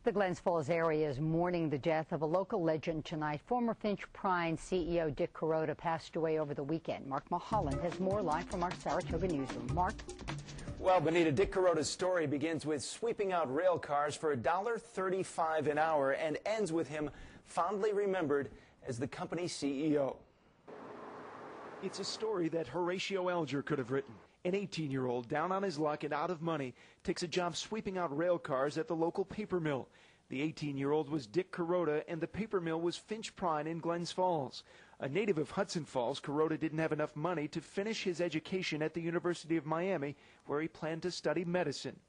The Glens Falls area is mourning the death of a local legend tonight. Former Finch Paper CEO Dick Carota passed away over the weekend. Mark Mulholland has more live from our Saratoga newsroom. Mark? Well, Benita, Dick Carota's story begins with sweeping out rail cars for $1.35 an hour and ends with him fondly remembered as the company's CEO. It's a story that Horatio Alger could have written. An 18-year-old down on his luck and out of money takes a job sweeping out rail cars at the local paper mill. The 18-year-old was Dick Carota, and the paper mill was Finch Paper in Glens Falls. A native of Hudson Falls, Carota didn't have enough money to finish his education at the University of Miami, where he planned to study medicine.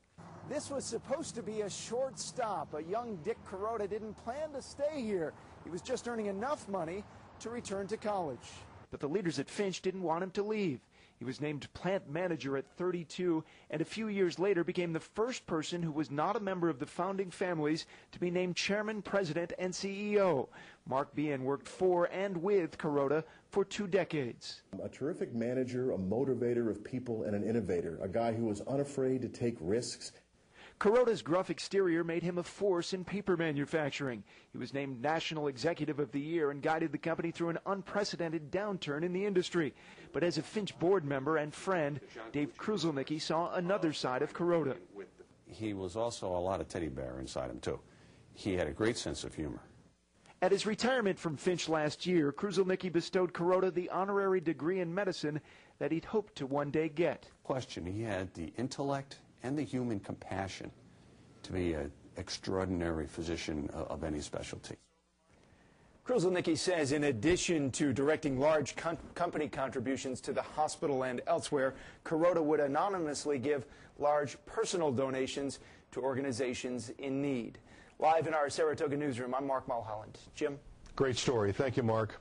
This was supposed to be a short stop. A young Dick Carota didn't plan to stay here. He was just earning enough money to return to college. But the leaders at Finch didn't want him to leave. He was named plant manager at 32, and a few years later became the first person who was not a member of the founding families to be named chairman, president, and CEO. Mark Bien worked for and with Carota for 2 decades. A terrific manager, a motivator of people, and an innovator, a guy who was unafraid to take risks. Carota's gruff exterior made him a force in paper manufacturing. He was named National Executive of the Year and guided the company through an unprecedented downturn in the industry. But as a Finch board member and friend, Dave Kruzalnicki saw another side of Carota. He was also a lot of teddy bear inside him, too. He had a great sense of humor. At his retirement from Finch last year, Kruzalnicki bestowed Carota the honorary degree in medicine that he'd hoped to one day get. Question, he had the intellect and the human compassion to be an extraordinary physician of any specialty. Kruzalnicki says in addition to directing large company contributions to the hospital and elsewhere, Carota would anonymously give large personal donations to organizations in need. Live in our Saratoga newsroom, I'm Mark Mulholland. Jim? Great story. Thank you, Mark.